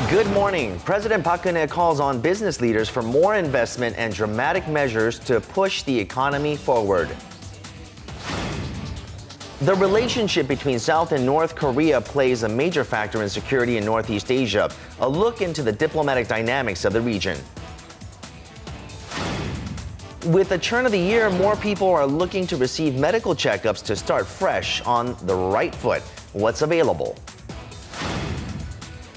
Good morning. President Park Geun-hye calls on business leaders for more investment and dramatic measures to push the economy forward. The relationship between South and North Korea plays a major factor in security in Northeast Asia. A look into the diplomatic dynamics of the region. With the turn of the year, more people are looking to receive medical checkups to start fresh on the right foot. What's available?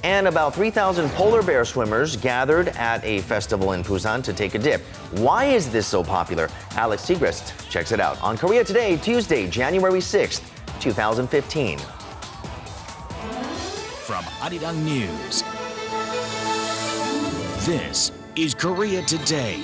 And about 3,000 polar bear swimmers gathered at a festival in Busan to take a dip. Why is this so popular? Alex Sigrist checks it out on Korea Today, Tuesday, January 6th, 2015. From Arirang News, this is Korea Today.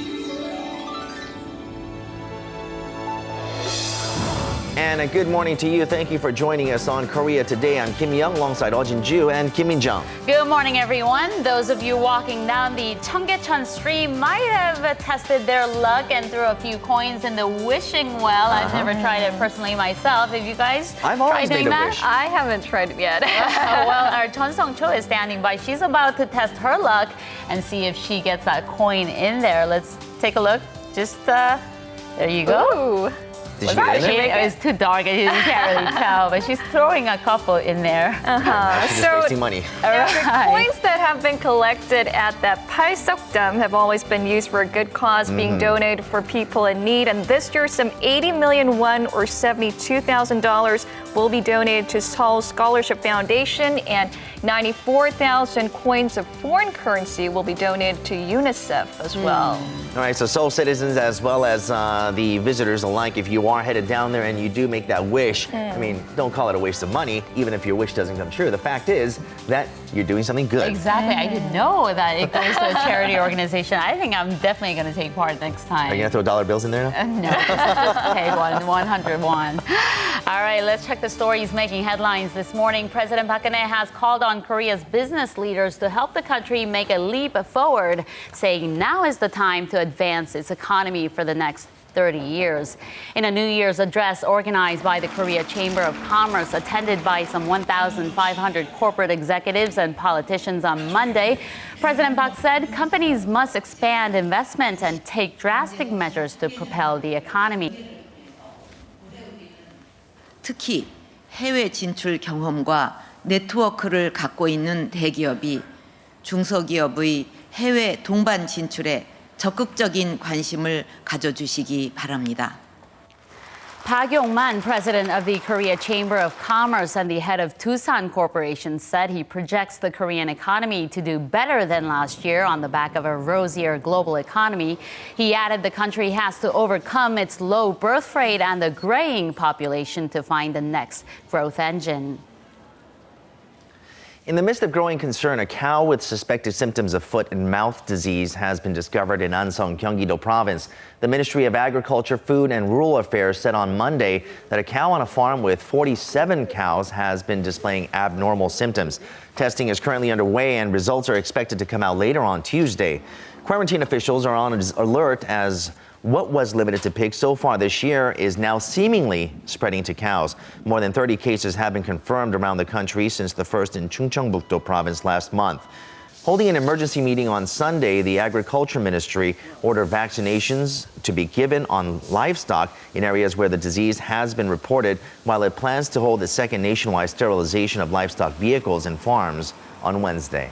And a good morning to you. Thank you for joining us on Korea Today. I'm Kim Young alongside Ojin Ju and Kim Min-jung. Good morning, everyone. Those of you walking down the Cheonggyecheon stream might have tested their luck and threw a few coins in the wishing well. I've never tried it personally myself. Have you guys I've always tried doing made a that? wish. I haven't tried it yet. Well, our Chun Song-cho is standing by. She's about to test her luck and see if she gets that coin in there. Let's take a look. Just, there you go. Ooh. Did you get in there? It's too dark. You can't really tell, but she's throwing a couple in there. She's just wasting money. The coins that have been collected at that Palseokdam have always been used for a good cause, being donated for people in need. And this year, some 80 million won, or $72,000, will be donated to Seoul Scholarship Foundation, and 94,000 coins of foreign currency will be donated to UNICEF as well. All right, so Seoul citizens as well as the visitors alike, if you are headed down there and you do make that wish, I mean, don't call it a waste of money, even if your wish doesn't come true. The fact is that you're doing something good. Exactly. I didn't know that it goes to a charity organization. I think I'm definitely going to take part next time. Are you going to throw dollar bills in there now? No, just pay 101. All right, let's check the stories making headlines this morning. President Park Geun-hye has called on Korea's business leaders to help the country make a leap forward, saying now is the time to advance its economy for the next 30 years. In a New Year's address organized by the Korea Chamber of Commerce, attended by some 1,500 corporate executives and politicians on Monday, President Park said companies must expand investment and take drastic measures to propel the economy. 특히 해외 진출 경험과 네트워크를 갖고 있는 대기업이 중소기업의 해외 동반 진출에 적극적인 관심을 가져주시기 바랍니다. Park Yong-man, president of the Korea Chamber of Commerce and the head of Busan Corporation, said he projects the Korean economy to do better than last year on the back of a rosier global economy. He added the country has to overcome its low birth rate and the graying population to find the next growth engine. In the midst of growing concern, a cow with suspected symptoms of foot and mouth disease has been discovered in Anseong, Gyeonggi-do province. The Ministry of Agriculture, Food and Rural Affairs said on Monday that a cow on a farm with 47 cows has been displaying abnormal symptoms. Testing is currently underway and results are expected to come out later on Tuesday. Quarantine officials are on alert as what was limited to pigs so far this year is now seemingly spreading to cows. More than 30 cases have been confirmed around the country since the first in Chungcheongbuk-do province last month. Holding an emergency meeting on Sunday, the Agriculture Ministry ordered vaccinations to be given on livestock in areas where the disease has been reported, while it plans to hold the second nationwide sterilization of livestock vehicles and farms on Wednesday.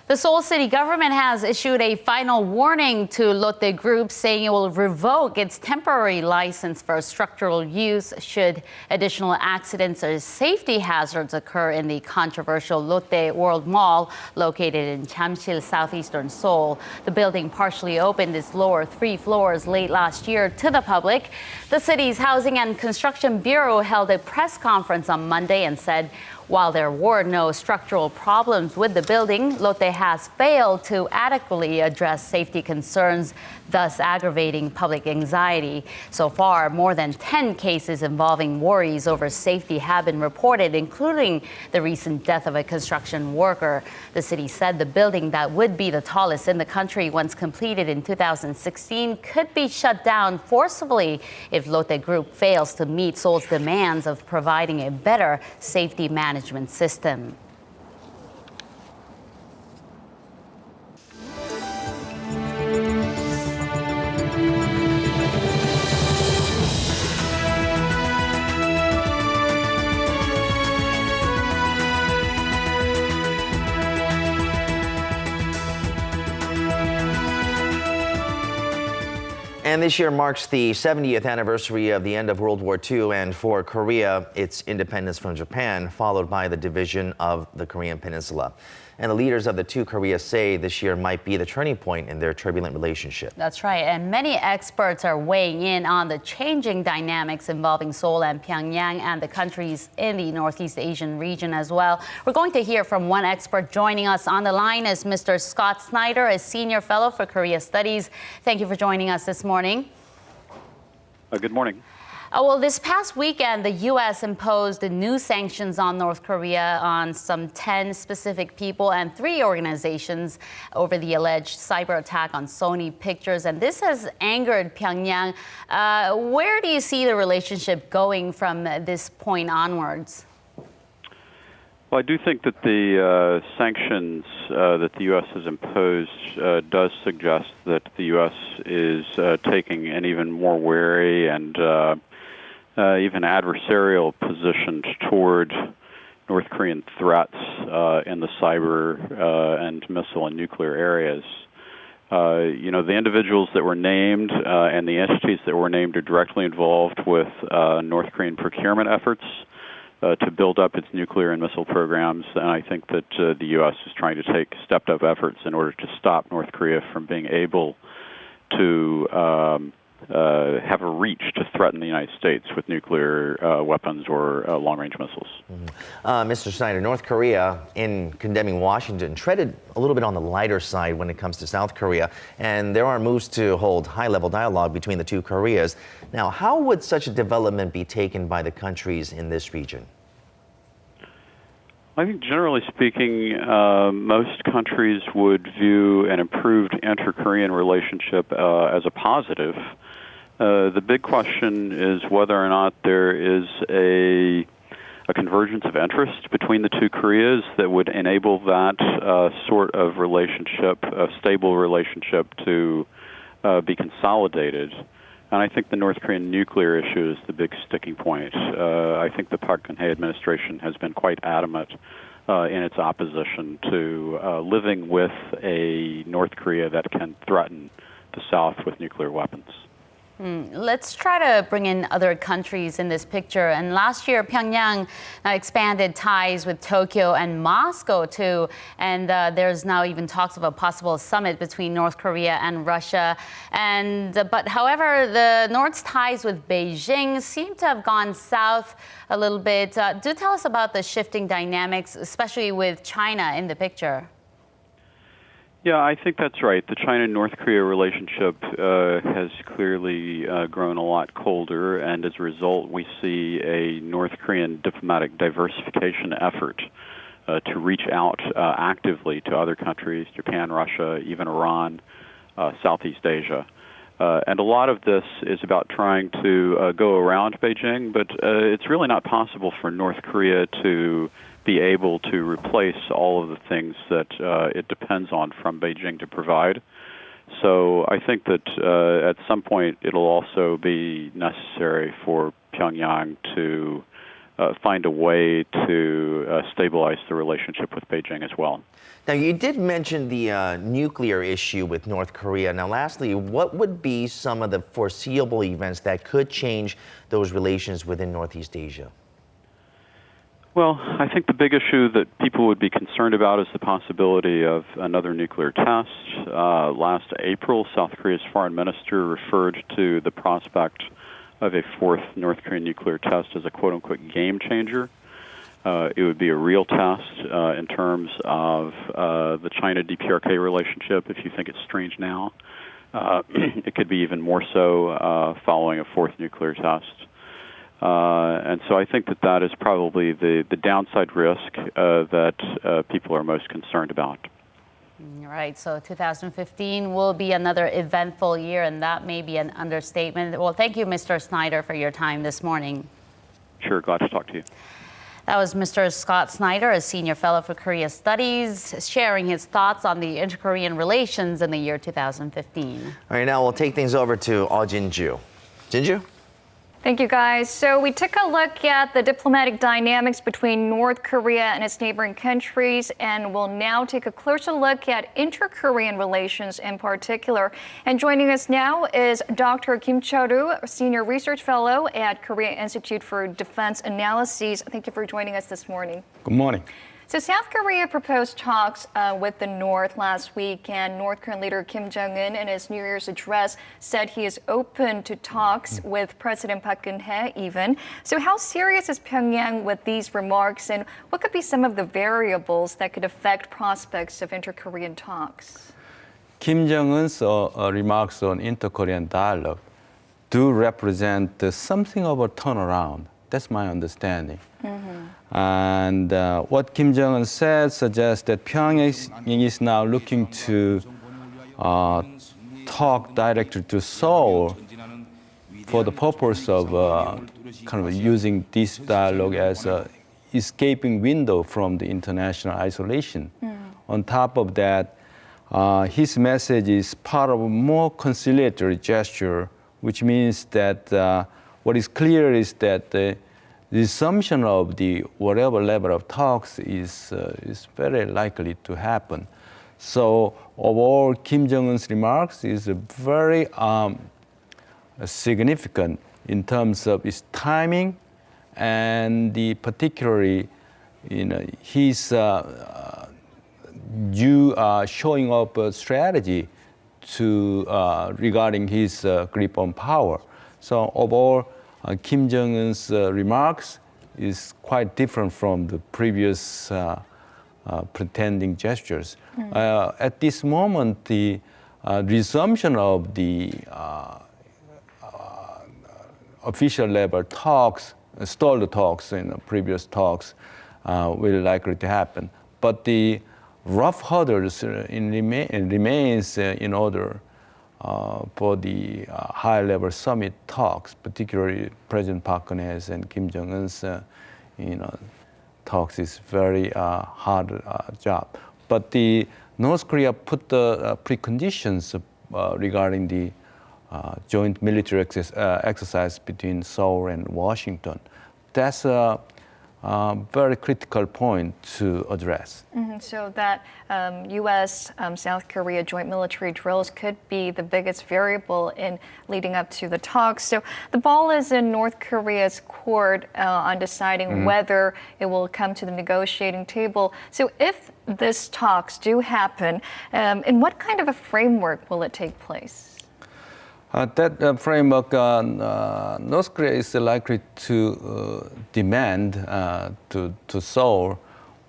The Seoul city government has issued a final warning to Lotte Group, saying it will revoke its temporary license for structural use should additional accidents or safety hazards occur in the controversial Lotte World Mall located in Jamsil, southeastern Seoul. The building partially opened its lower 3 floors late last year to the public. The city's Housing and Construction Bureau held a press conference on Monday and said, while there were no structural problems with the building, Lotte has failed to adequately address safety concerns, thus aggravating public anxiety. So far, more than 10 cases involving worries over safety have been reported, including the recent death of a construction worker. The city said the building that would be the tallest in the country once completed in 2016 could be shut down forcibly if Lotte Group fails to meet Seoul's demands of providing a better safety management system. And this year marks the 70th anniversary of the end of World War II, and for Korea, its independence from Japan, followed by the division of the Korean Peninsula. And the leaders of the two Koreas say this year might be the turning point in their turbulent relationship. That's right. And many experts are weighing in on the changing dynamics involving Seoul and Pyongyang and the countries in the Northeast Asian region as well. We're going to hear from one expert. Joining us on the line is Mr. Scott Snider, a senior fellow for Korea Studies. Thank you for joining us this morning. Good morning. Well, this past weekend, the U.S. imposed new sanctions on North Korea on some 10 specific people and 3 organizations over the alleged cyber attack on Sony Pictures. And this has angered Pyongyang. Where do you see the relationship going from this point onwards? Well, I do think that the sanctions that the U.S. has imposed does suggest that the U.S. is taking an even more wary and even adversarial position toward North Korean threats in the cyber and missile and nuclear areas. The individuals that were named and the entities that were named are directly involved with North Korean procurement efforts to build up its nuclear and missile programs, and I think that the U.S. is trying to take stepped-up efforts in order to stop North Korea from being able to have a reach to threaten the United States with nuclear weapons or long-range missiles. Mr. Snyder, North Korea, in condemning Washington, treaded a little bit on the lighter side when it comes to South Korea, and there are moves to hold high-level dialogue between the two Koreas. Now, how would such a development be taken by the countries in this region? I think generally speaking, most countries would view an improved inter-Korean relationship as a positive. The big question is whether or not there is a convergence of interest between the two Koreas that would enable that sort of relationship, a stable relationship, to be consolidated. And I think the North Korean nuclear issue is the big sticking point. I think the Park Geun-hye administration has been quite adamant in its opposition to living with a North Korea that can threaten the South with nuclear weapons. Let's try to bring in other countries in this picture. And last year, Pyongyang expanded ties with Tokyo and Moscow, too. And there's now even talks of a possible summit between North Korea and Russia. But however, the North's ties with Beijing seem to have gone south a little bit. Do tell us about the shifting dynamics, especially with China in the picture. Yeah, I think that's right. The China-North Korea relationship has clearly grown a lot colder, and as a result, we see a North Korean diplomatic diversification effort to reach out actively to other countries, Japan, Russia, even Iran, Southeast Asia. And a lot of this is about trying to go around Beijing, but it's really not possible for North Korea to be able to replace all of the things that it depends on from Beijing to provide. So I think that at some point it'll also be necessary for Pyongyang to find a way to stabilize the relationship with Beijing as well. Now, you did mention the nuclear issue with North Korea. Now, lastly, what would be some of the foreseeable events that could change those relations within Northeast Asia? Well, I think the big issue that people would be concerned about is the possibility of another nuclear test. Last April, South Korea's foreign minister referred to the prospect of a 4th North Korean nuclear test as a quote-unquote game changer. It would be a real test in terms of the China-DPRK relationship, if you think it's strange now. It could be even more so following a 4th nuclear test. And so I think that is probably the downside risk that people are most concerned about. All right, so 2015 will be another eventful year, and that may be an understatement. Well, thank you, Mr. Snider, for your time this morning. Sure, glad to talk to you. That was Mr. Scott Snider, a senior fellow for Korea Studies, sharing his thoughts on the inter-Korean relations in the year 2015. All right, now we'll take things over to Jinju. Jinju? Thank you, guys. So we took a look at the diplomatic dynamics between North Korea and its neighboring countries, and we'll now take a closer look at inter-Korean relations in particular. And joining us now is Dr. Kim Chol, Senior Research Fellow at Korea Institute for Defense Analyses. Thank you for joining us this morning. Good morning. So South Korea proposed talks with the North last week, and North Korean leader Kim Jong-un in his New Year's address said he is open to talks with President Park Geun-hye even. So how serious is Pyongyang with these remarks, and what could be some of the variables that could affect prospects of inter-Korean talks? Kim Jong-un's remarks on inter-Korean dialogue do represent something of a turnaround. That's my understanding. And what Kim Jong-un said suggests that Pyongyang is now looking to talk directly to Seoul for the purpose of kind of using this dialogue as an escaping window from the international isolation. On top of that, his message is part of a more conciliatory gesture, which means that what is clear is that the resumption of the whatever level of talks is very likely to happen. So overall, Kim Jong-un's remarks is very significant in terms of its timing and particularly, his showing up a strategy regarding his grip on power. So overall, Kim Jong-un's remarks is quite different from the previous pretending gestures. At this moment, the resumption of the official level talks, stalled talks in previous talks, will likely to happen. But the rough hurdles remains in order for the high-level summit talks, particularly President Park Geun-hye's and Kim Jong-un's, talks is very hard job. But the North Korea put the preconditions regarding the joint military exercise between Seoul and Washington. That's a very critical point to address. So that U.S. South Korea joint military drills could be the biggest variable in leading up to the talks. So the ball is in North Korea's court on deciding whether it will come to the negotiating table. So if these talks do happen, in what kind of a framework will it take place? That framework, North Korea is likely to demand to Seoul,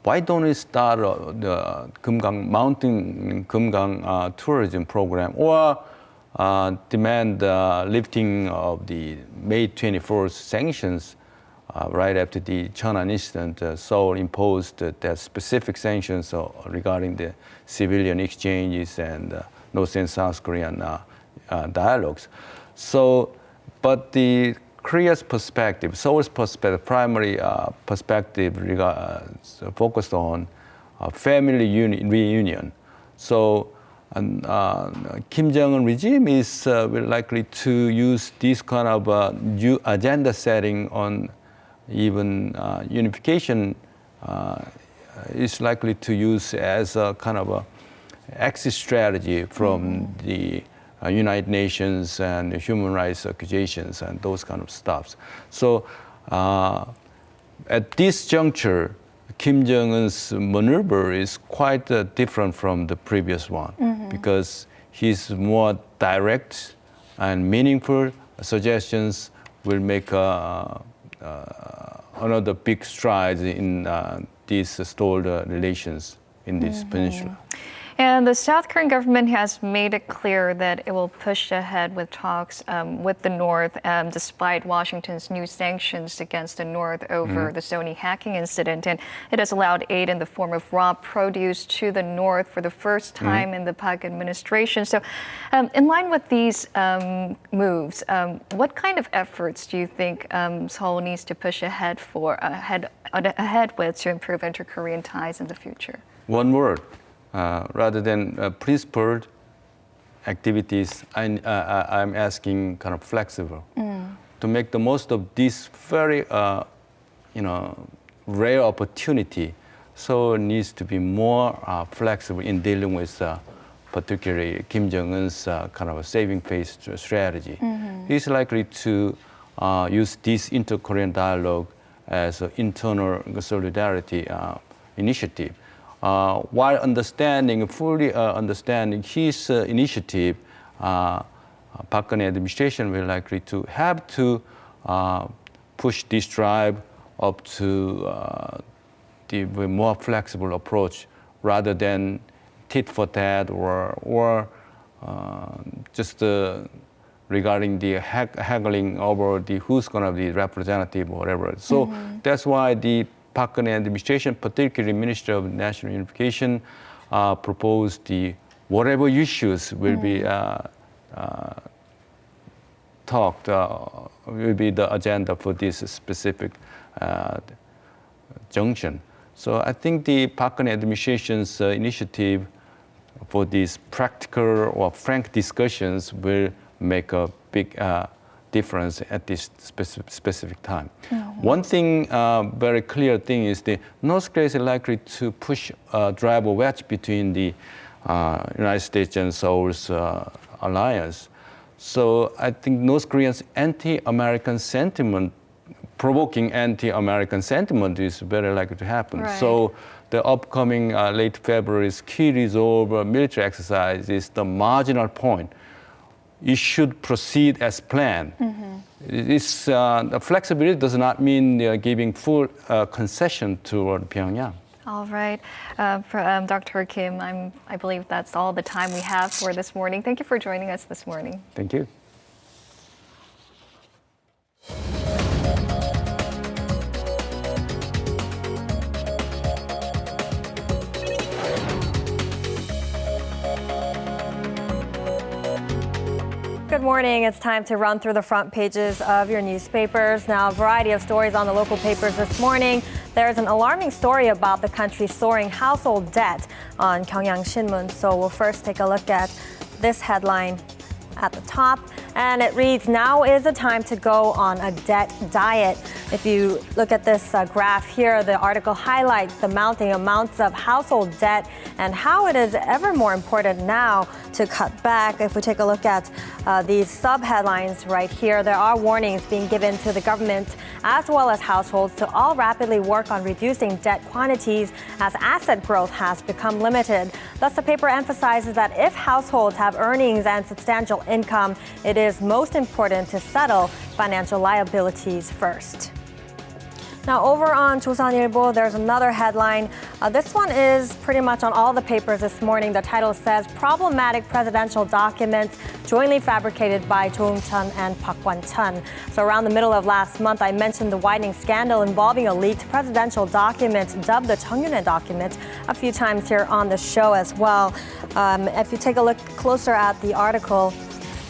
why don't we start the mounting Kumgang tourism program, or demand lifting of the May 24th sanctions right after the Cheonan incident. Seoul imposed that specific sanctions regarding the civilian exchanges and North and South Korean dialogues. So, but the Korea's perspective, Seoul's perspective, primary perspective focused on family reunion. So, Kim Jong-un regime is likely to use this kind of new agenda setting on even unification is likely to use as a kind of a exit strategy from the United Nations and human rights accusations and those kind of stuff. So at this juncture, Kim Jong-un's maneuver is quite different from the previous one because he's more direct and meaningful suggestions will make another big stride in these stalled relations in this peninsula. And the South Korean government has made it clear that it will push ahead with talks with the North, despite Washington's new sanctions against the North over the Sony hacking incident. And it has allowed aid in the form of raw produce to the North for the first time in the Park administration. So in line with these moves, what kind of efforts do you think Seoul needs to push ahead with to improve inter-Korean ties in the future? One word. Rather than principled activities, I'm asking kind of flexible. to make the most of this very, rare opportunity. So it needs to be more flexible in dealing with particularly Kim Jong-un's kind of a saving face strategy. He's likely to use this inter-Korean dialogue as an internal solidarity initiative. While fully understanding his initiative, Park Geun-hye administration will likely to have to push this drive up to the more flexible approach rather than tit for tat or just regarding the haggling over who's going to be representative or whatever. So that's why the Park Geun-hye administration, particularly Minister of National Unification, proposed the whatever issues will be talked, will be the agenda for this specific junction. So I think the Park Geun-hye administration's initiative for these practical or frank discussions will make a big difference at this specific time. One thing, very clear thing is the North Korea is likely to drive a wedge between the United States and Seoul's alliance. So I think North Korea's anti-American sentiment, provoking anti-American sentiment is very likely to happen. Right. So the upcoming late February's key resolve military exercise is the marginal point. It should proceed as planned. The flexibility does not mean giving full concession toward Pyongyang. All right. Dr. Kim, I believe that's all the time we have for this morning. Thank you for joining us this morning. Thank you. Good morning. It's time to run through the front pages of your newspapers. Now, a variety of stories on the local papers this morning. There's an alarming story about the country's soaring household debt on Gyeongyang Shinmun. So we'll first take a look at this headline at the top. And it reads, now is the time to go on a debt diet. If you look at this graph here, the article highlights the mounting amounts of household debt and how it is ever more important now to cut back. If we take a look at these sub-headlines right here, there are warnings being given to the government as well as households to all rapidly work on reducing debt quantities as asset growth has become limited. Thus, the paper emphasizes that if households have earnings and substantial income, it is most important to settle financial liabilities first. Now, over on Joseonilbo, there's another headline. This one is pretty much on all the papers this morning. The title says, problematic presidential documents jointly fabricated by Jo Eun-chun and Park Kwan-chun. So around the middle of last month, I mentioned the widening scandal involving a leaked presidential document dubbed the Cheongyune document a few times here on the show as well. If you take a look closer at the article,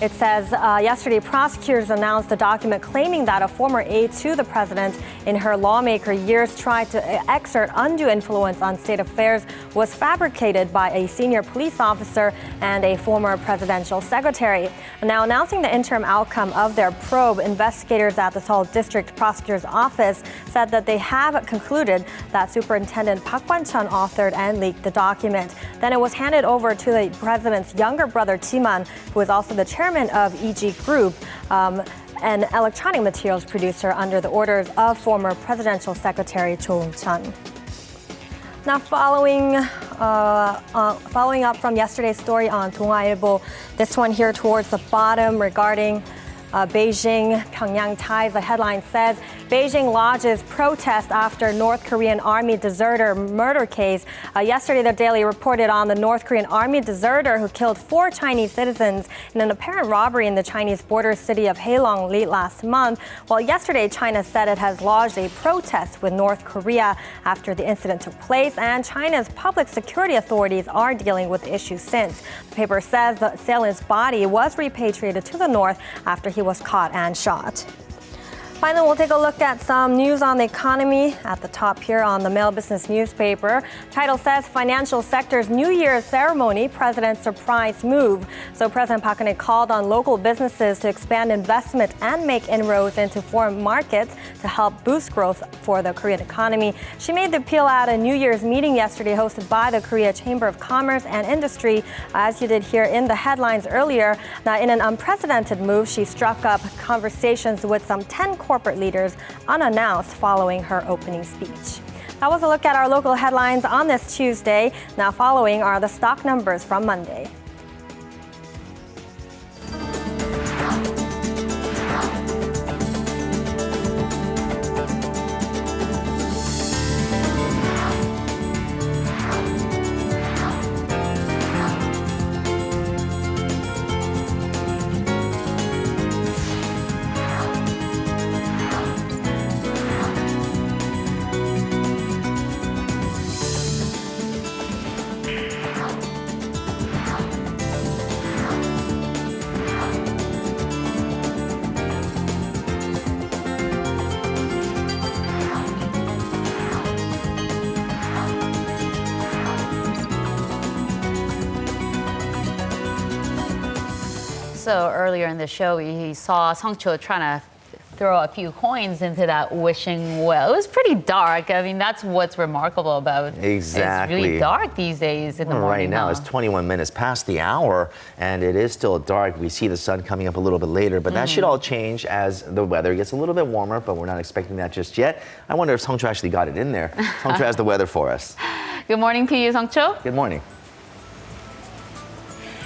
it says, yesterday, prosecutors announced the document claiming that a former aide to the president in her lawmaker years tried to exert undue influence on state affairs was fabricated by a senior police officer and a former presidential secretary. Now, announcing the interim outcome of their probe, investigators at the Seoul District Prosecutor's Office said that they have concluded that Superintendent Park Kwan-chun authored and leaked the document. Then it was handed over to the president's younger brother, Ji-man, who is also the chairman of EG Group, an electronic materials producer under the orders of former presidential secretary Jo Eun-chun. Now, following up from yesterday's story on 동아일보, this one here towards the bottom regarding Beijing-Pyongyang ties. The headline says, Beijing lodges protest after North Korean army deserter murder case. Yesterday, the Daily reported on the North Korean army deserter who killed 4 Chinese citizens in an apparent robbery in the Chinese border city of Haelong late last month. Well, yesterday, China said it has lodged a protest with North Korea after the incident took place, and China's public security authorities are dealing with the issue since. The paper says the assailant's body was repatriated to the north after he was caught and shot. Finally, we'll take a look at some news on the economy at the top here on the Mail Business newspaper. Title says financial sector's New Year's ceremony, President's surprise move. So President Park Geun-hye called on local businesses to expand investment and make inroads into foreign markets to help boost growth for the Korean economy. She made the appeal at a New Year's meeting yesterday hosted by the Korea Chamber of Commerce and Industry, as you did hear in the headlines earlier. Now, in an unprecedented move, she struck up conversations with some 10 corporate leaders unannounced following her opening speech. That was a look at our local headlines on this Tuesday. Now following are the stock numbers from Monday. So earlier in the show, we saw Song-cho trying to throw a few coins into that wishing well. It was pretty dark. I mean, that's what's remarkable about it. Exactly. It's really dark these days in the morning. Right now, huh? it's 21 minutes past the hour, and it is still dark. We see the sun coming up a little bit later, but that should all change as the weather gets a little bit warmer, but we're not expecting that just yet. I wonder if Song-cho actually got it in there. Song-cho has the weather for us. Good morning to you, Song-cho. Good morning.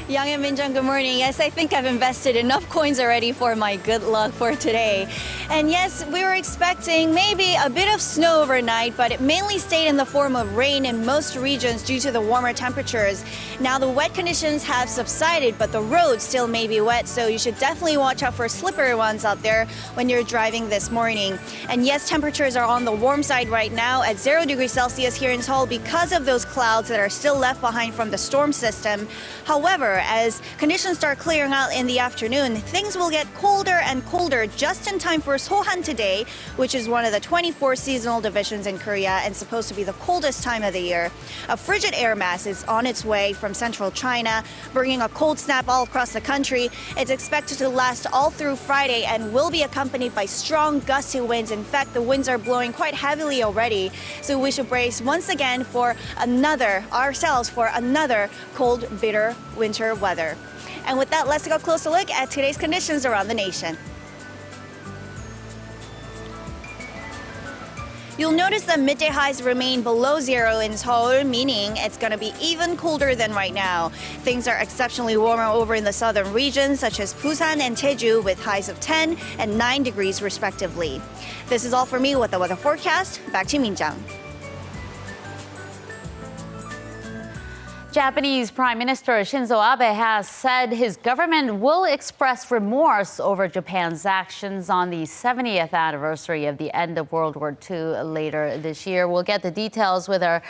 Young and Minjung, good morning. Yes, I think I've invested enough coins already for my good luck for today. And yes, we were expecting maybe a bit of snow overnight, but it mainly stayed in the form of rain in most regions due to the warmer temperatures. Now the wet conditions have subsided, but the roads still may be wet, so you should definitely watch out for slippery ones out there when you're driving this morning. And yes, temperatures are on the warm side right now at 0 degrees Celsius here in Seoul because of those clouds that are still left behind from the storm system. However, as conditions start clearing out in the afternoon, things will get colder and colder just in time for Sohan today, which is one of the 24 seasonal divisions in Korea and supposed to be the coldest time of the year. A frigid air mass is on its way from central China, bringing a cold snap all across the country. It's expected to last all through Friday and will be accompanied by strong gusty winds. In fact, the winds are blowing quite heavily already, so we should brace once again for another cold, bitter winter weather. And with that, let's take a closer look at today's conditions around the nation. You'll notice that midday highs remain below 0 in Seoul, meaning it's going to be even colder than right now. Things are exceptionally warmer over in the southern regions, such as Busan and Jeju, with highs of 10 and 9 degrees respectively. This is all for me with the weather forecast. Back to Minjang. Japanese Prime Minister Shinzo Abe has said his government will express remorse over Japan's actions on the 70th anniversary of the end of World War II later this year. We'll get the details with our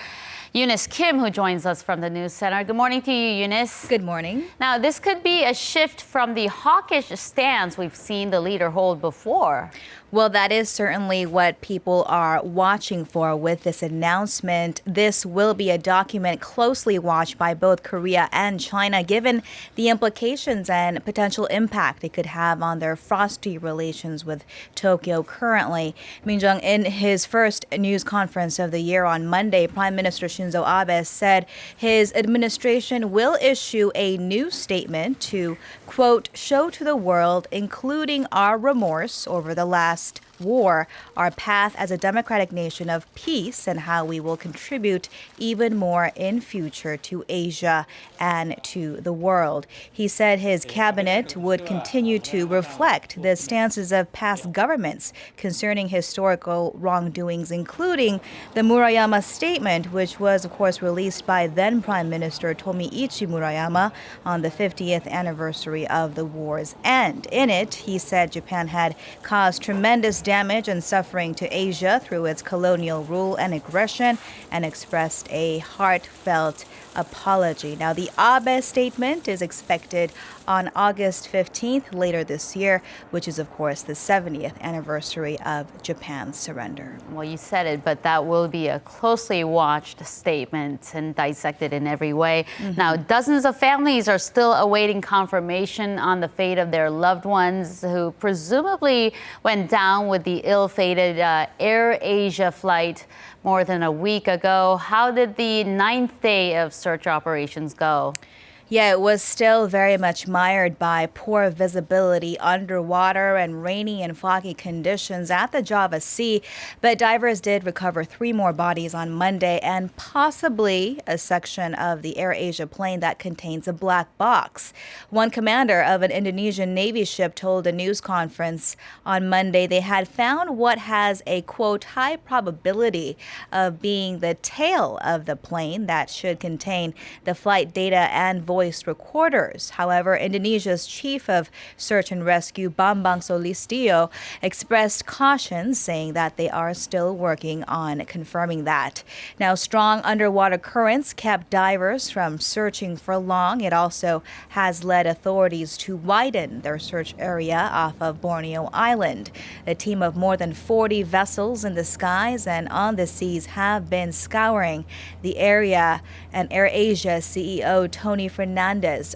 Eunice Kim, who joins us from the News Center. Good morning to you, Eunice. Good morning. Now, this could be a shift from the hawkish stance we've seen the leader hold before. Well, that is certainly what people are watching for with this announcement. This will be a document closely watched by both Korea and China, given the implications and potential impact it could have on their frosty relations with Tokyo currently. Min-jung, in his first news conference of the year on Monday, Prime Minister Shinzo Abe said his administration will issue a new statement to, quote, show to the world, including our remorse over the last war, our path as a democratic nation of peace, and how we will contribute even more in future to Asia and to the world. He said his cabinet would continue to reflect the stances of past governments concerning historical wrongdoings, including the Murayama statement, which was, of course, released by then Prime Minister Tomiichi Murayama on the 50th anniversary of the war's end. In it, he said Japan had caused tremendous damage and suffering to Asia through its colonial rule and aggression, and expressed a heartfelt apology. Now, the Abe statement is expected on August 15th later this year, which is, of course, the 70th anniversary of Japan's surrender. Well, you said it, but that will be a closely watched statement and dissected in every way. Now, dozens of families are still awaiting confirmation on the fate of their loved ones who presumably went down with the ill-fated Air Asia flight more than a week ago. How did the 9th day of search operations go? Yeah, it was still very much mired by poor visibility underwater and rainy and foggy conditions at the Java Sea. But divers did recover 3 more bodies on Monday and possibly a section of the Air Asia plane that contains a black box. One commander of an Indonesian Navy ship told a news conference on Monday they had found what has a, quote, high probability of being the tail of the plane that should contain the flight data and voice recorders. However, Indonesia's chief of search and rescue, Bambang Solistio, expressed caution, saying that they are still working on confirming that. Now, strong underwater currents kept divers from searching for long. It also has led authorities to widen their search area off of Borneo Island. A team of more than 40 vessels in the skies and on the seas have been scouring the area, and Air Asia CEO Tony Fernandez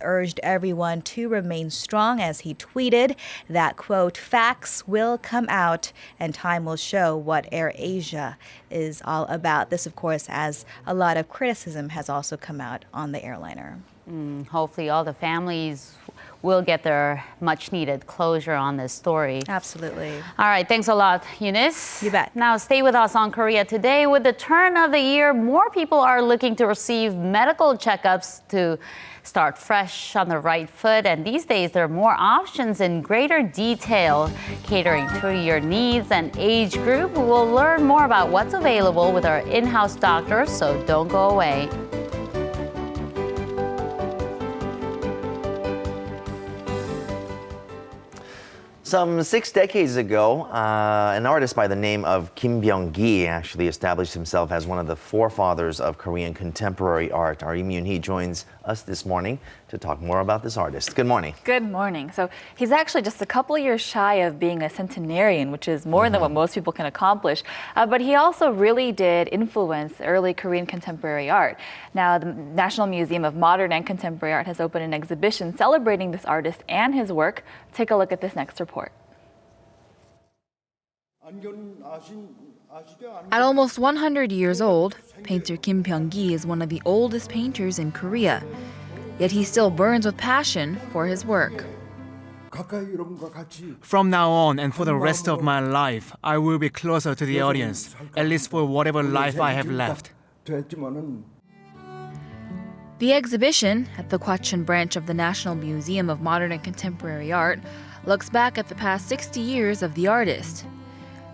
urged everyone to remain strong as he tweeted that, quote, facts will come out and time will show what Air Asia is all about. This, of course, as a lot of criticism has also come out on the airliner. Hopefully all the families will get their much-needed closure on this story. Absolutely. All right, thanks a lot, Eunice. You bet. Now stay with us on Korea Today. With the turn of the year, more people are looking to receive medical checkups to start fresh on the right foot. And these days, there are more options in greater detail, catering to your needs and age group. We'll learn more about what's available with our in-house doctors, so don't go away. Some 6 decades ago, an artist by the name of Kim Bonggi actually established himself as one of the forefathers of Korean contemporary art. Our Lee Myun-hee joins us this morning to talk more about this artist. Good morning. Good morning. So he's actually just a couple of years shy of being a centenarian, which is more than what most people can accomplish. But he also really did influence early Korean contemporary art. Now, the National Museum of Modern and Contemporary Art has opened an exhibition celebrating this artist and his work. Take a look at this next report. At almost 100 years old, painter Kim Bonggi is one of the oldest painters in Korea. Yet he still burns with passion for his work. From now on and for the rest of my life, I will be closer to the audience, at least for whatever life I have left. The exhibition at the Gwacheon branch of the National Museum of Modern and Contemporary Art looks back at the past 60 years of the artist.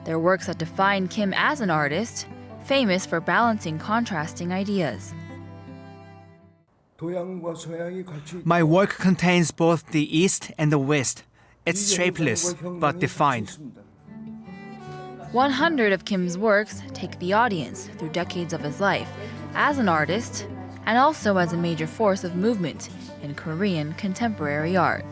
Their works that define Kim as an artist, famous for balancing contrasting ideas. My work contains both the East and the West. It's shapeless, but defined. 100 of Kim's works take the audience through decades of his life as an artist and also as a major force of movement in Korean contemporary art.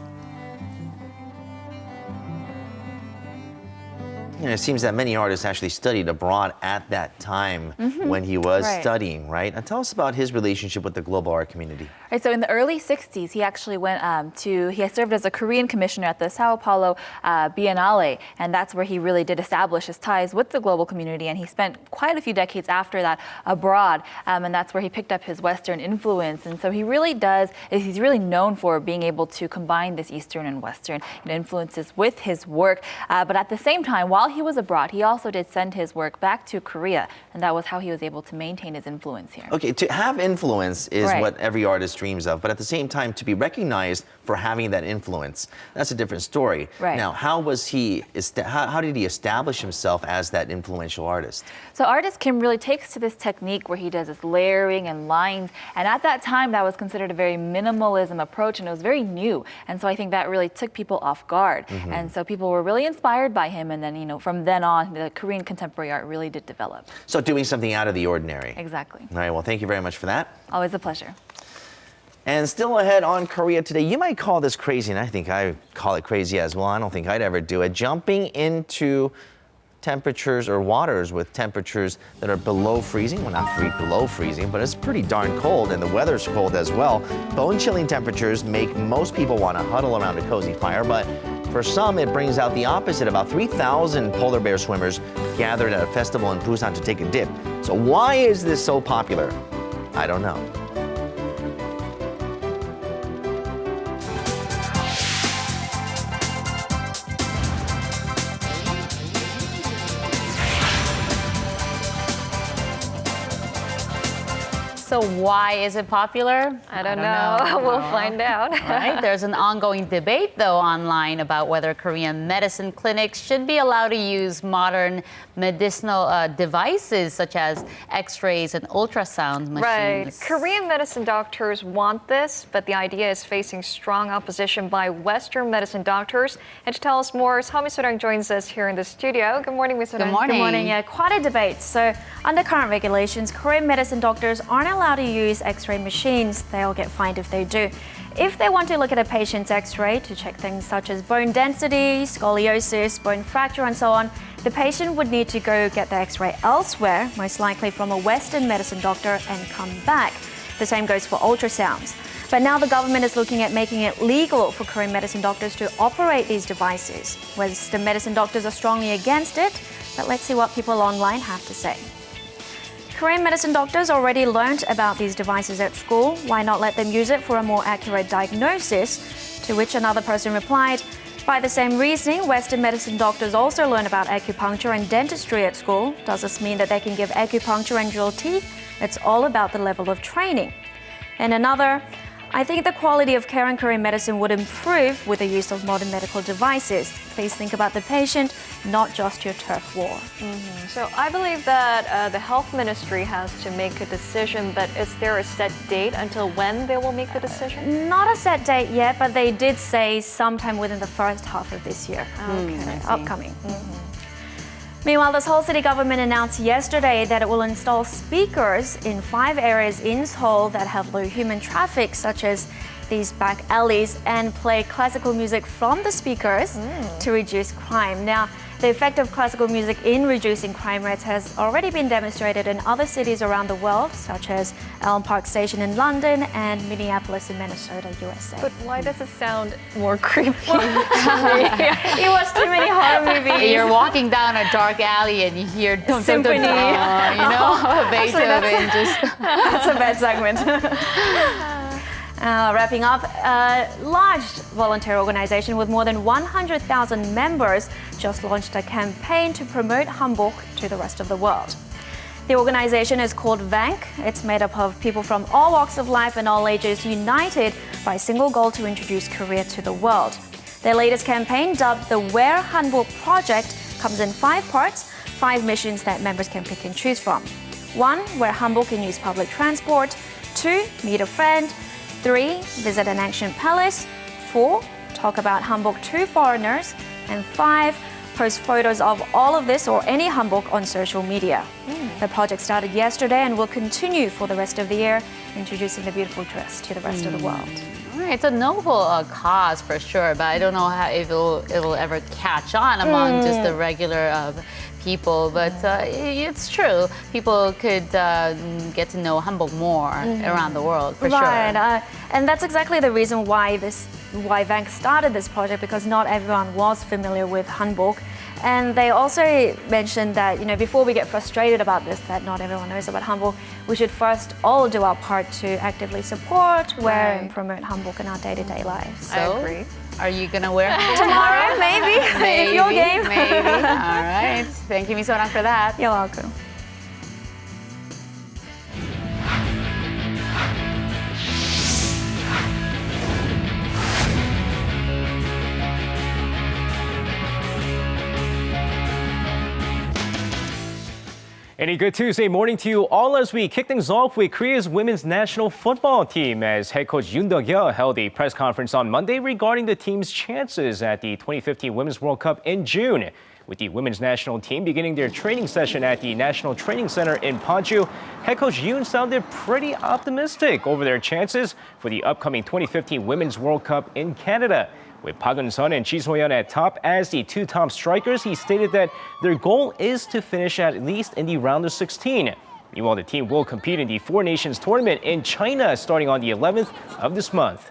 You know, it seems that many artists actually studied abroad at that time when he was studying, right? And tell us about his relationship with the global art community. Right, so in the early 60s, he actually went he served as a Korean commissioner at the Sao Paulo Biennale, and that's where he really did establish his ties with the global community, and he spent quite a few decades after that abroad, and that's where he picked up his Western influence, and so he's really known for being able to combine this Eastern and Western influences with his work, but at the same time, while he was abroad, he also did send his work back to Korea, and that was how he was able to maintain his influence here. Okay, to have influence is what every artist dreams of, but at the same time, to be recognized for having that influence, that's a different story. Right. Now, how did he establish himself as that influential artist? So artist Kim really takes to this technique where he does this layering and lines, and at that time, that was considered a very minimalism approach, and it was very new, and so I think that really took people off guard, and so people were really inspired by him, and then, from then on, the Korean contemporary art really did develop. So doing something out of the ordinary. Exactly. All right, well, thank you very much for that. Always a pleasure. And still ahead on Korea Today, you might call this crazy, and I think I call it crazy as well. I don't think I'd ever do it. Jumping into temperatures or waters with temperatures that are below freezing. Well, not below freezing, but it's pretty darn cold, and the weather's cold as well. Bone-chilling temperatures make most people want to huddle around a cozy fire, but for some, it brings out the opposite. About 3,000 polar bear swimmers gathered at a festival in Busan to take a dip. So why is this so popular? I don't know. So why is it popular? I don't know. We'll find out. Right? There's an ongoing debate, though, online about whether Korean medicine clinics should be allowed to use modern medicinal devices such as X-rays and ultrasound machines. Right. Korean medicine doctors want this, but the idea is facing strong opposition by Western medicine doctors. And to tell us more, Ms. Sorang joins us here in the studio. Good morning, Ms. Sorang. Good morning. Good morning. Yeah, quite a debate. So, under current regulations, Korean medicine doctors aren't allowed to use X-ray machines. They'll get fined if they do. If they want to look at a patient's X-ray to check things such as bone density, scoliosis, bone fracture, and so on, the patient would need to go get the X-ray elsewhere, most likely from a Western medicine doctor, and come back. The same goes for ultrasounds. But now the government is looking at making it legal for Korean medicine doctors to operate these devices. Western medicine doctors are strongly against it, but let's see what people online have to say. Korean medicine doctors already learned about these devices at school. Why not let them use it for a more accurate diagnosis? To which another person replied, by the same reasoning, Western medicine doctors also learn about acupuncture and dentistry at school. Does this mean that they can give acupuncture and drill teeth? It's all about the level of training. And another, I think the quality of care in Korean medicine would improve with the use of modern medical devices. Please think about the patient, not just your turf war. So I believe that the health ministry has to make a decision, but is there a set date until when they will make the decision? Not a set date yet, but they did say sometime within the first half of this year. Okay. Upcoming. Meanwhile, the Seoul city government announced yesterday that it will install speakers in 5 areas in Seoul that have low human traffic, such as these back alleys, and play classical music from the speakers to reduce crime. Now, the effect of classical music in reducing crime rates has already been demonstrated in other cities around the world, such as Elm Park Station in London and Minneapolis in Minnesota, USA. But why does it sound more creepy? You watch too many horror movies. You're walking down a dark alley and you hear dum, dum, dum, Symphony. dum, you know, Beethoven. That's a bad segment. Wrapping up, a large volunteer organization with more than 100,000 members just launched a campaign to promote hanbok to the rest of the world. The organization is called VANK. It's made up of people from all walks of life and all ages united by a single goal to introduce Korea to the world. Their latest campaign, dubbed the Wear Hanbok Project, comes in 5 parts, 5 missions that members can pick and choose from. 1. Wear hanbok and use public transport. 2. Meet a friend. 3. Visit an ancient palace. 4. Talk about hanbok to foreigners. And 5. Post photos of all of this or any hanbok on social media. The project started yesterday and will continue for the rest of the year, introducing the beautiful dress to the rest of the world. It's a noble cause for sure, but I don't know how it will ever catch on among just the regular people. But it's true. People could get to know hanbok more around the world for sure. Right, and that's exactly the reason why VANK started this project, because not everyone was familiar with hanbok. And they also mentioned that, before we get frustrated about this, that not everyone knows about hanbok, we should first all do our part to actively support, wear, and promote hanbok in our day-to-day lives. So, I agree. Are you going to wear hanbok tomorrow? Maybe. Maybe. Your game. Maybe. All right. Thank you, Ms. Sorang, for that. You're welcome. Any good Tuesday morning to you all as we kick things off with Korea's women's national football team, as head coach Yoon Duk-yeol held a press conference on Monday regarding the team's chances at the 2015 Women's World Cup in June. With the women's national team beginning their training session at the National Training Center in Paju, head coach Yoon sounded pretty optimistic over their chances for the upcoming 2015 Women's World Cup in Canada. With Park Eun-sun and Ji So-yeon at top as the two top strikers, he stated that their goal is to finish at least in the round of 16. Meanwhile, the team will compete in the Four Nations tournament in China starting on the 11th of this month.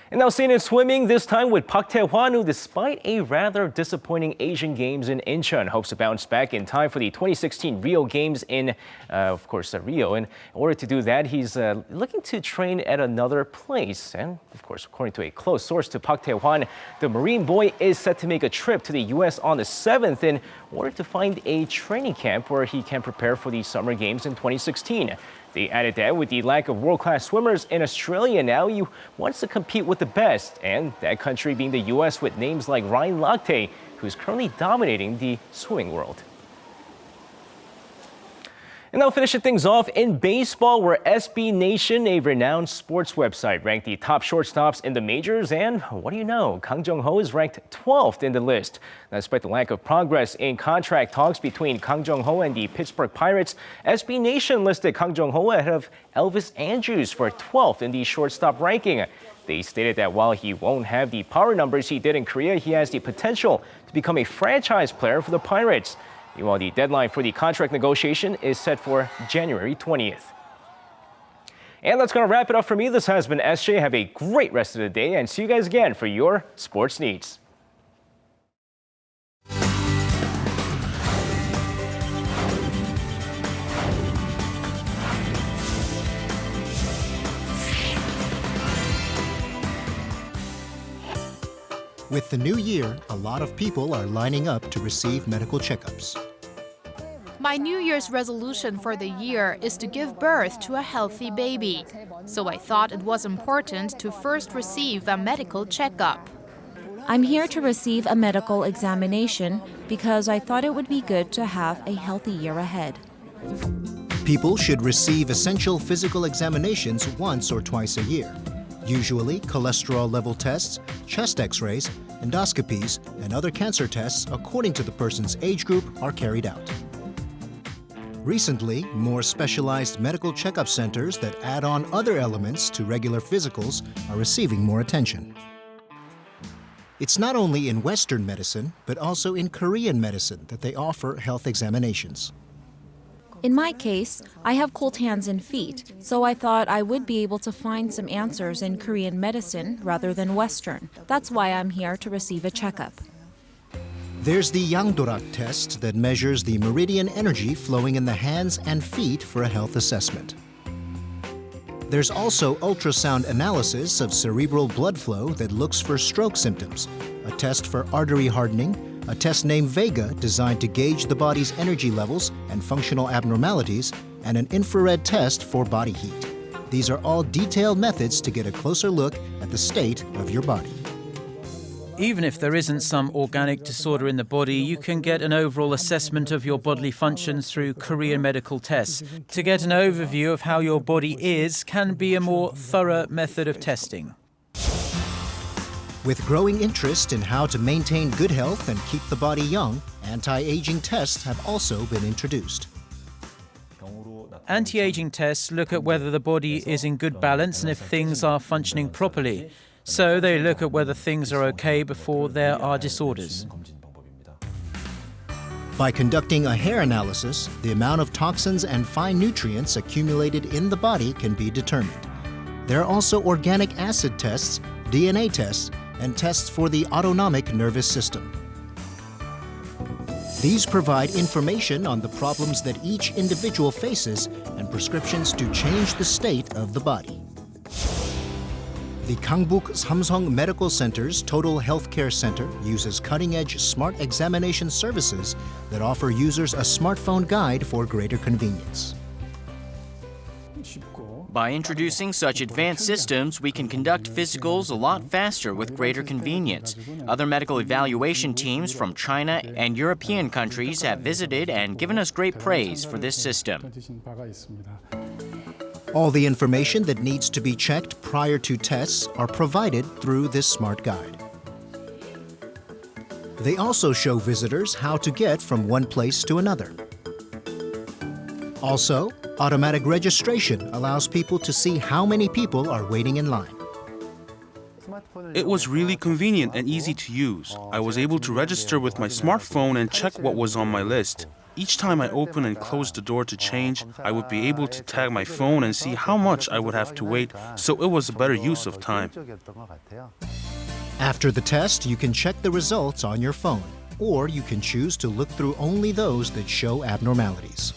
And now staying in swimming, this time with Park Tae-hwan, who despite a rather disappointing Asian Games in Incheon, hopes to bounce back in time for the 2016 Rio Games in, Rio. And in order to do that, he's looking to train at another place. And of course, according to a close source to Park Tae-hwan, the Marine boy is set to make a trip to the U.S. on the 7th in order to find a training camp where he can prepare for the Summer Games in 2016. They added that with the lack of world-class swimmers in Australia now, he wants to compete with the best, and that country being the U.S. with names like Ryan Lochte, who's currently dominating the swimming world. And now finishing things off in baseball, where SB Nation, a renowned sports website, ranked the top shortstops in the majors. And what do you know? Kang Jung-ho is ranked 12th in the list. Now, despite the lack of progress in contract talks between Kang Jung-ho and the Pittsburgh Pirates, SB Nation listed Kang Jung-ho ahead of Elvis Andrus for 12th in the shortstop ranking. They stated that while he won't have the power numbers he did in Korea, he has the potential to become a franchise player for the Pirates. Meanwhile, the deadline for the contract negotiation is set for January 20th. And that's going to wrap it up for me. This has been SJ. Have a great rest of the day and see you guys again for your sports needs. With the new year, a lot of people are lining up to receive medical checkups. My New Year's resolution for the year is to give birth to a healthy baby. So I thought it was important to first receive a medical checkup. I'm here to receive a medical examination because I thought it would be good to have a healthy year ahead. People should receive essential physical examinations once or twice a year. Usually, cholesterol level tests, chest x-rays, endoscopies, and other cancer tests according to the person's age group are carried out. Recently, more specialized medical checkup centers that add on other elements to regular physicals are receiving more attention. It's not only in Western medicine, but also in Korean medicine that they offer health examinations. In my case, I have cold hands and feet, so I thought I would be able to find some answers in Korean medicine rather than Western. That's why I'm here to receive a checkup. There's the Yangdorak test that measures the meridian energy flowing in the hands and feet for a health assessment. There's also ultrasound analysis of cerebral blood flow that looks for stroke symptoms, a test for artery hardening, a test named Vega designed to gauge the body's energy levels and functional abnormalities, and an infrared test for body heat. These are all detailed methods to get a closer look at the state of your body. Even if there isn't some organic disorder in the body, you can get an overall assessment of your bodily functions through Korean medical tests. To get an overview of how your body is can be a more thorough method of testing. With growing interest in how to maintain good health and keep the body young, anti-aging tests have also been introduced. Anti-aging tests look at whether the body is in good balance and if things are functioning properly. So they look at whether things are okay before there are disorders. By conducting a hair analysis, the amount of toxins and fine nutrients accumulated in the body can be determined. There are also organic acid tests, DNA tests, and tests for the autonomic nervous system. These provide information on the problems that each individual faces and prescriptions to change the state of the body. The Gangbuk Samsung Medical Center's Total Healthcare Center uses cutting-edge smart examination services that offer users a smartphone guide for greater convenience. By introducing such advanced systems, we can conduct physicals a lot faster with greater convenience. Other medical evaluation teams from China and European countries have visited and given us great praise for this system. All the information that needs to be checked prior to tests are provided through this smart guide. They also show visitors how to get from one place to another. Also, automatic registration allows people to see how many people are waiting in line. It was really convenient and easy to use. I was able to register with my smartphone and check what was on my list. Each time I open and close the door to change, I would be able to tag my phone and see how much I would have to wait, so it was a better use of time. After the test, you can check the results on your phone, or you can choose to look through only those that show abnormalities.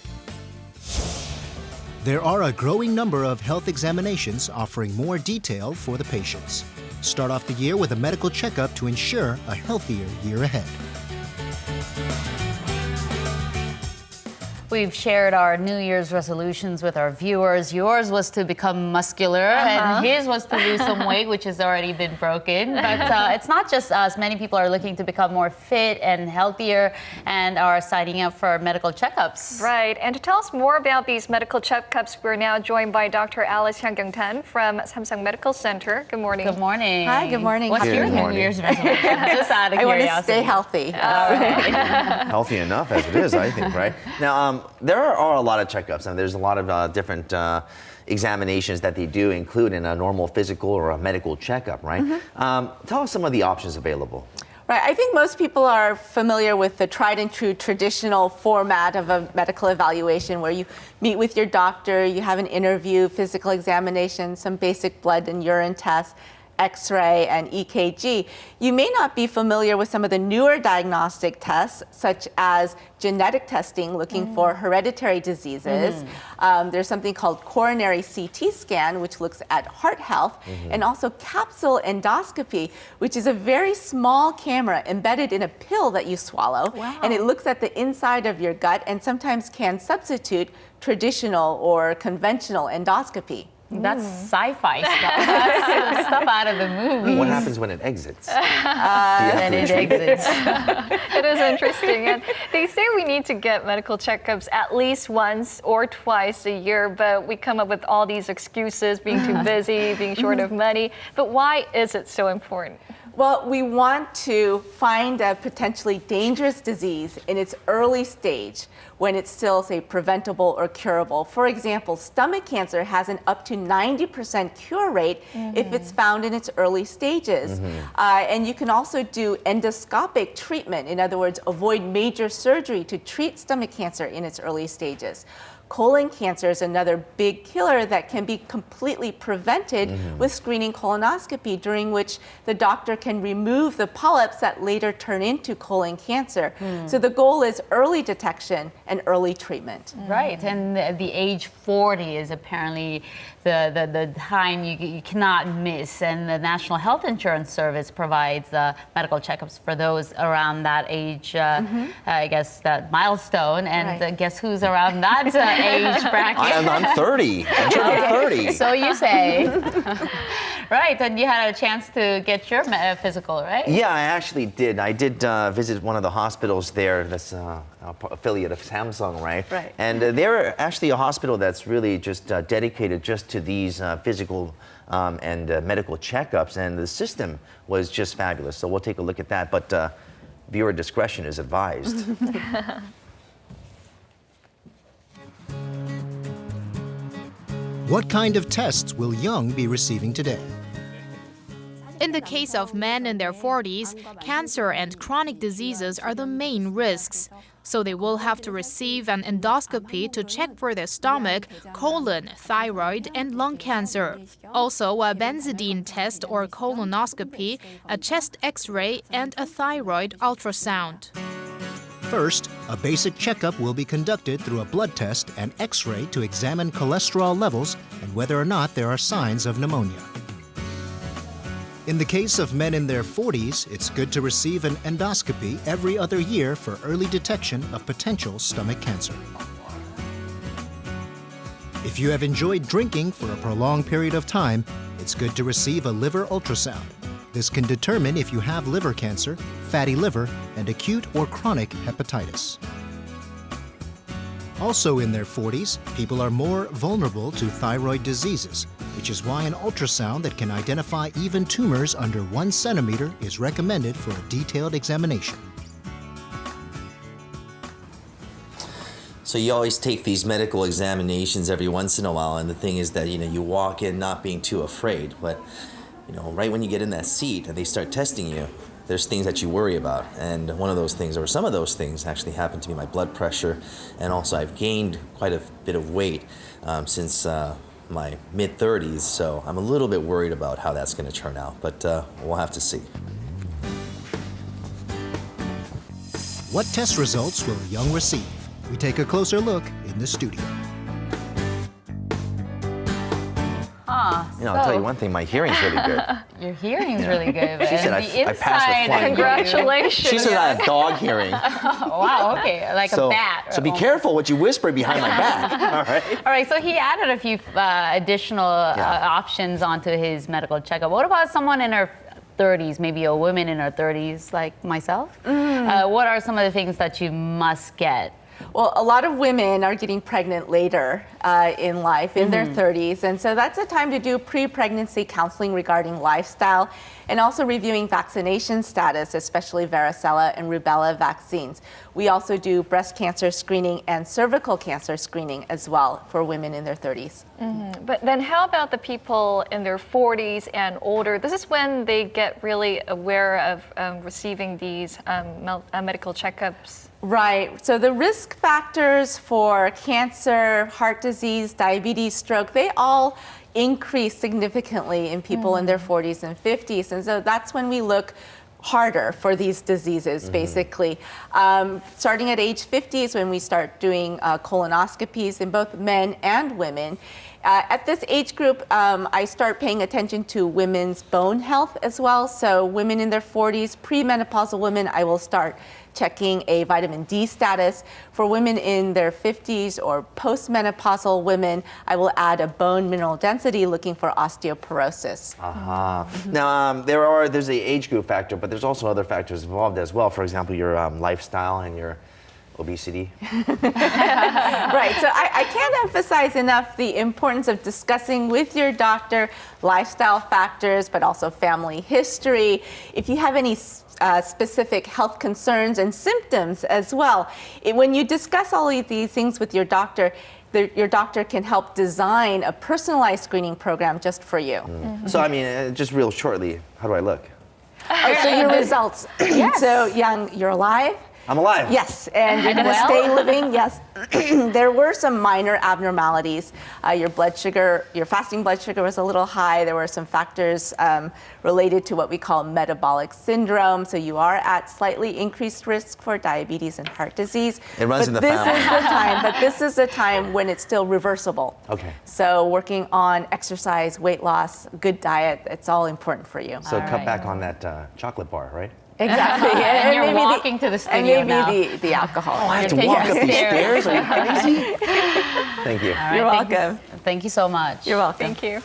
There are a growing number of health examinations offering more detail for the patients. Start off the year with a medical checkup to ensure a healthier year ahead. We've shared our New Year's resolutions with our viewers. Yours was to become muscular, and his was to lose some weight, which has already been broken. But it's not just us. Many people are looking to become more fit and healthier and are signing up for medical checkups. Right. And to tell us more about these medical checkups, we're now joined by Dr. Alice Hyung-Kyung-tan from Samsung Medical Center. Good morning. Good morning. Hi, good morning. What's your New Year's resolution? Just out of curiosity. I want to stay healthy. Healthy enough as it is, I think, right? Now, there are a lot of checkups, and there's a lot of different examinations that they do include in a normal physical or a medical checkup, right? Tell us some of the options available. Right, I think most people are familiar with the tried and true traditional format of a medical evaluation where you meet with your doctor, you have an interview, physical examination, some basic blood and urine tests, X-ray and EKG. You may not be familiar with some of the newer diagnostic tests, such as genetic testing looking for hereditary diseases. There's something called coronary CT scan, which looks at heart health, and also capsule endoscopy, which is a very small camera embedded in a pill that you swallow. And it looks at the inside of your gut and sometimes can substitute traditional or conventional endoscopy. That's sci-fi stuff. That's stuff out of the movie. What happens when it exits? Then it exits. It is interesting. And they say we need to get medical checkups at least once or twice a year, but we come up with all these excuses, being too busy, being short of money. But why is it so important? Well, we want to find a potentially dangerous disease in its early stage when it's still, say, preventable or curable. For example, stomach cancer has an up to 90% cure rate if it's found in its early stages. And you can also do endoscopic treatment. In other words, avoid major surgery to treat stomach cancer in its early stages. Colon cancer is another big killer that can be completely prevented with screening colonoscopy, during which the doctor can remove the polyps that later turn into colon cancer. So the goal is early detection and early treatment. Right, and the age 40 is apparently the time you cannot miss, and the National Health Insurance Service provides medical checkups for those around that age, I guess that milestone, and guess who's around that age bracket? I'm 30. I'm turning 30. So you say. Right, and you had a chance to get your physical, right? Yeah, I actually did. I did visit one of the hospitals there that's affiliate of Samsung, right? Right. And they're actually a hospital that's really just dedicated just to these physical and medical checkups, and the system was just fabulous. So we'll take a look at that, but viewer discretion is advised. What kind of tests will young be receiving today? In the case of men in their 40s, cancer and chronic diseases are the main risks. So they will have to receive an endoscopy to check for their stomach, colon, thyroid, and lung cancer. Also, a benzodine test or colonoscopy, a chest X-ray, and a thyroid ultrasound. First, a basic checkup will be conducted through a blood test and X-ray to examine cholesterol levels and whether or not there are signs of pneumonia. In the case of men in their 40s, it's good to receive an endoscopy every other year for early detection of potential stomach cancer. If you have enjoyed drinking for a prolonged period of time, it's good to receive a liver ultrasound. This can determine if you have liver cancer, fatty liver, and acute or chronic hepatitis. Also in their 40s, people are more vulnerable to thyroid diseases, which is why an ultrasound that can identify even tumors under 1 centimeter is recommended for a detailed examination. So you always take these medical examinations every once in a while, and the thing is that, you walk in not being too afraid, but, right when you get in that seat and they start testing you, there's things that you worry about. And one of those things, or some of those things, actually happened to be my blood pressure, and also I've gained quite a bit of weight since my mid-30s, so I'm a little bit worried about how that's going to turn out, but we'll have to see. What test results will Young receive? We take a closer look in the studio. I'll tell you one thing, my hearing's really good. Your hearing's really good. She said I passed the flying. Congratulations. She said I have dog hearing. Wow, okay, like a bat. So be careful what you whisper behind my back. All right. All right, so he added a few additional options onto his medical checkup. What about someone in her 30s, maybe a woman in her 30s like myself? What are some of the things that you must get? Well, a lot of women are getting pregnant later in life, in their 30s, and so that's a time to do pre-pregnancy counseling regarding lifestyle and also reviewing vaccination status, especially varicella and rubella vaccines. We also do breast cancer screening and cervical cancer screening as well for women in their 30s. But then how about the people in their 40s and older? This is when they get really aware of receiving these medical checkups. Right. So the risk factors for cancer, heart disease, diabetes, stroke, they all increase significantly in people in their 40s and 50s. And so that's when we look harder for these diseases, basically. Starting at age 50 is when we start doing colonoscopies in both men and women. At this age group, I start paying attention to women's bone health as well. So women in their 40s, premenopausal women, I will start checking a vitamin D status. For women in their 50s or postmenopausal women, I will add a bone mineral density looking for osteoporosis. Now, there's the age group factor, but there's also other factors involved as well. For example, your lifestyle and your obesity. Right, so I can't emphasize enough the importance of discussing with your doctor lifestyle factors, but also family history. If you have any specific health concerns and symptoms as well. When you discuss all of these things with your doctor can help design a personalized screening program just for you. So, I mean, just real shortly, how do I look? So your results. Yes. So, Young, you're alive? I'm alive. Yes, and you're going to stay living. Yes, there were some minor abnormalities. Your blood sugar, your fasting blood sugar was a little high. There were some factors related to what we call metabolic syndrome. So you are at slightly increased risk for diabetes and heart disease. It runs in the family. But this is the time when it's still reversible. Okay. So working on exercise, weight loss, good diet, it's all important for you. So cut back on that chocolate bar, right? Exactly. And you're walking to the studio now. And maybe the alcohol. Oh, I have to walk up these stairs? Are you crazy? Thank you. You're welcome. Thank you so much. You're welcome. Thank you.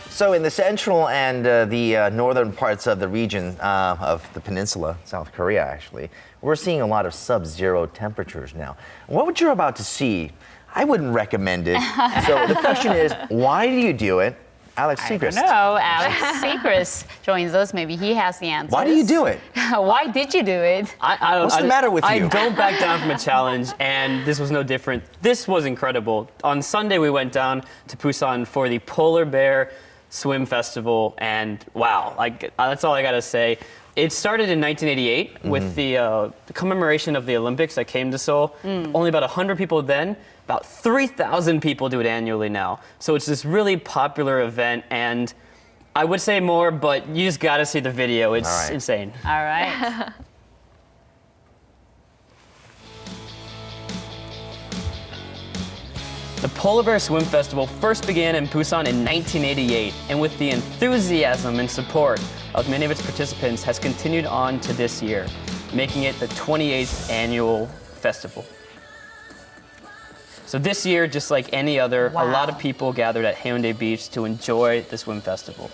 So in the central and the northern parts of the region of the peninsula, South Korea actually, we're seeing a lot of sub-zero temperatures now. What you're about to see, I wouldn't recommend it. So the question is, why do you do it? Alex Sigrist. I don't know. Alex Sigrist joins us. Maybe he has the answers. Why do you do it? Why did you do it? What's the matter with you? I don't back down from a challenge, and this was no different. This was incredible. On Sunday, we went down to Busan for the Polar Bear Swim Festival, and wow, that's all I gotta say. It started in 1988 with the commemoration of the Olympics that came to Seoul. Only about 100 people then. About 3,000 people do it annually now. So it's this really popular event, and I would say more, but you just gotta see the video. It's insane. All right. The Polar Bear Swim Festival first began in Busan in 1988, and with the enthusiasm and support of many of its participants has continued on to this year, making it the 28th annual festival. So this year, just like any other, a lot of people gathered at Haeundae Beach to enjoy the swim festival.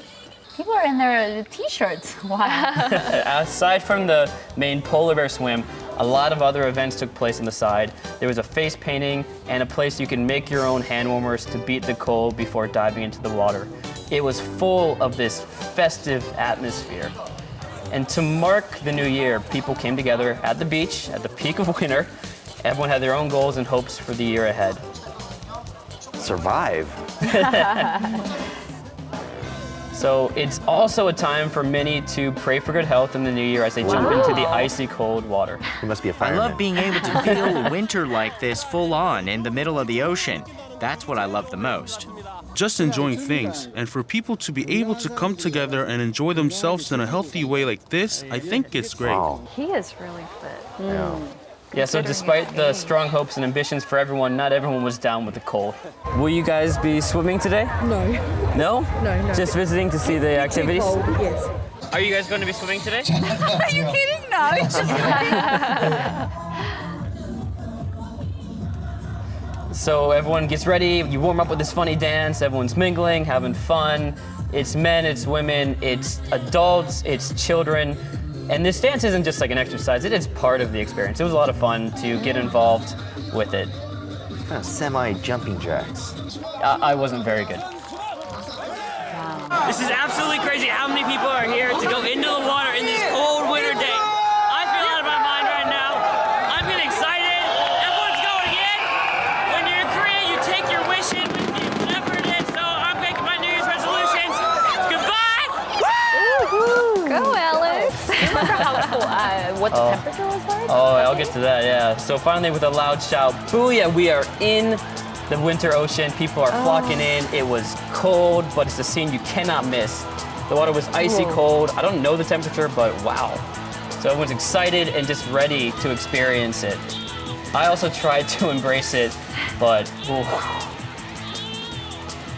People are in their t-shirts. Wow. Aside from the main Polar Bear swim, A lot of other events took place on the side. There was a face painting and a place you can make your own hand warmers to beat the cold before diving into the water. It was full of this festive atmosphere. And to mark the new year, people came together at the beach at the peak of winter. Everyone had their own goals and hopes for the year ahead. Survive. So it's also a time for many to pray for good health in the new year as they jump into the icy cold water. You must be a I fireman. love being able to feel winter like this full on in the middle of the ocean. That's what I love the most. Just enjoying things, and for people to be able to come together and enjoy themselves in a healthy way like this, I think it's great. He is really fit. Yeah, so despite the strong hopes and ambitions for everyone, not everyone was down with the cold. Will you guys be swimming today? No. No? No. Just visiting to see the activities? Too cold, yes. Are you guys going to be swimming today? Are you kidding? No. So everyone gets ready, you warm up with this funny dance, everyone's mingling, having fun. It's men, it's women, it's adults, it's children. And this dance isn't just like an exercise, it is part of the experience. It was a lot of fun to get involved with it. Kind of semi-jumping jacks. I wasn't very good. This is absolutely crazy how many people are here to go into the water in this cold winter day. I feel out of my mind right now. I'm getting excited. Everyone's going in. When you're in Korea, you take your wish in with you, whatever it is. So I'm making my New Year's resolutions. Goodbye! Go, Alex. Remember how cool, what the temperature was like? Oh, I'll get to that, yeah. So finally with a loud shout, booyah, we are in the winter ocean. People are flocking in. It was cold, but it's a scene you cannot miss. The water was icy cold. I don't know the temperature, but wow. So everyone's excited and just ready to experience it. I also tried to embrace it, but ooh.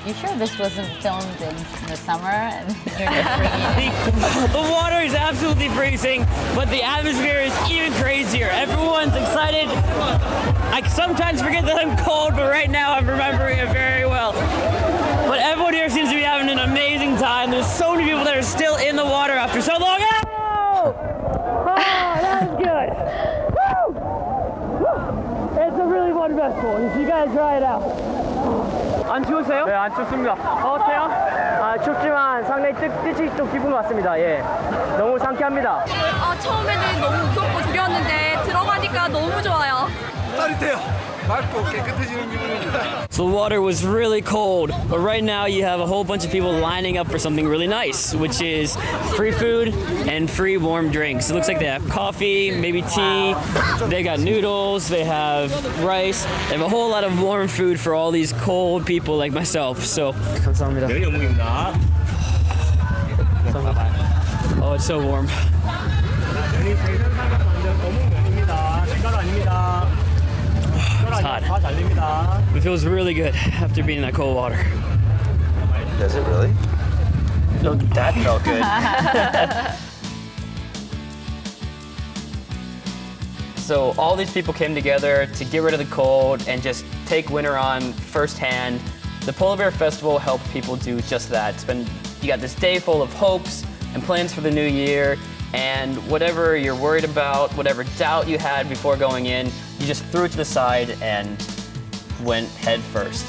You sure this wasn't filmed in the summer and you're just bringing it? The water is absolutely freezing, but the atmosphere is even crazier. Everyone's excited. I sometimes forget that I'm cold, but right now I'm remembering it very well. But everyone here seems to be having an amazing time. There's so many people that are still in the water after so long. Oh, that was good. Woo! It's a really fun festival. You guys try it out. 안 추우세요? 네, 안 춥습니다. 어때요? 아, 춥지만 상당히 뜻이 좀 기쁜 것 같습니다. 예, 너무 상쾌합니다. 처음에는 너무 무섭고 두려웠는데 들어가니까 너무 좋아요. 따뜻해요. 맑고 깨끗해지는 기분입니다. So the water was really cold, but right now you have a whole bunch of people lining up for something really nice, which is free food and free warm drinks. It looks like they have coffee, maybe tea, they got noodles, they have rice, they have a whole lot of warm food for all these cold people like myself. So, 감사합니다. Oh, it's so warm. It's hot. It feels really good after being in that cold water. Does it really? Oh, that felt good. So all these people came together to get rid of the cold and just take winter on firsthand. The Polar Bear Festival helped people do just that. You got this day full of hopes and plans for the new year, and whatever you're worried about, whatever doubt you had before going in, you just threw it to the side and went head first.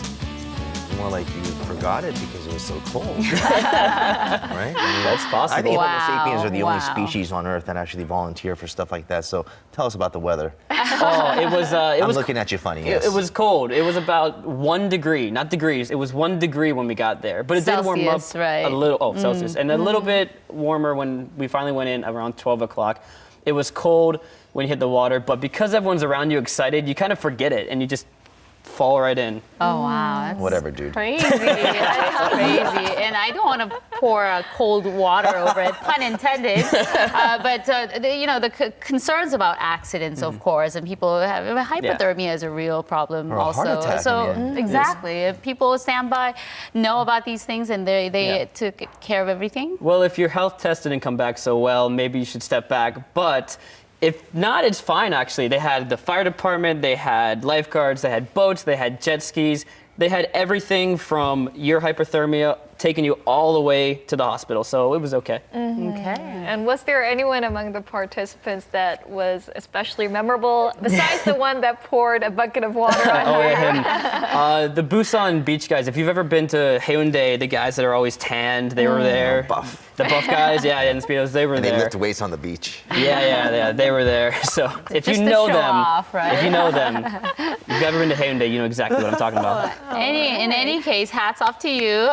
More like you forgot it because it was so cold. Right? That's possible. I think Homo sapiens are the only species on Earth that actually volunteer for stuff like that. So tell us about the weather. Oh, it was. I'm looking at you funny. Yes. It was cold. It was about 1 degree, not degrees. It was 1 degree when we got there, but it did warm up a little. Oh, Celsius, and a little bit warmer when we finally went in around 12 o'clock. It was cold when you hit the water, but because everyone's around you excited, you kind of forget it and you just fall right in. Oh, wow. That's whatever, dude. Crazy. That's crazy. And I don't want to pour cold water over it, pun intended. But the concerns about accidents, of course, and people have hypothermia is a real problem or also. A heart attack, so exactly, if people stand by, know about these things, and they took care of everything. Well, if your health test didn't come back so well, maybe you should step back. But if not, it's fine, actually. They had the fire department, they had lifeguards, they had boats, they had jet skis. They had everything from your hypothermia taking you all the way to the hospital, so it was okay. Okay. And was there anyone among the participants that was especially memorable, besides the one that poured a bucket of water on Oh, you? yeah, him. The Busan beach guys, if you've ever been to Haeundae, the guys that are always tanned, they were there. Buff. The buff guys, yeah, in Speedos, they were And there. they lift weights on the beach. Yeah, they were there. So if Just you to know show them, off, right? if you know them, if you've ever been to Haeundae, you know exactly what I'm talking about. In any case, hats off to you.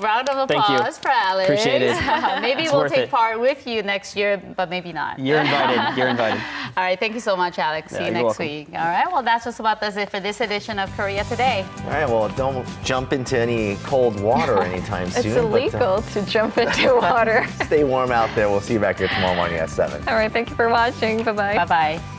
Round of thank you. applause for Alex. Appreciate it. Maybe It's we'll worth take it. part with you next year, but maybe not. You're invited. You're invited. All right, thank you so much, Alex. See Yeah, you you're next welcome. week. All right, well, that's just about it for this edition of Korea Today. All right, well, don't jump into any cold water anytime soon. It's but, illegal to jump into water. stay warm out there. We'll see you back here tomorrow morning at 7. All right, thank you for watching. Bye-bye. Bye-bye.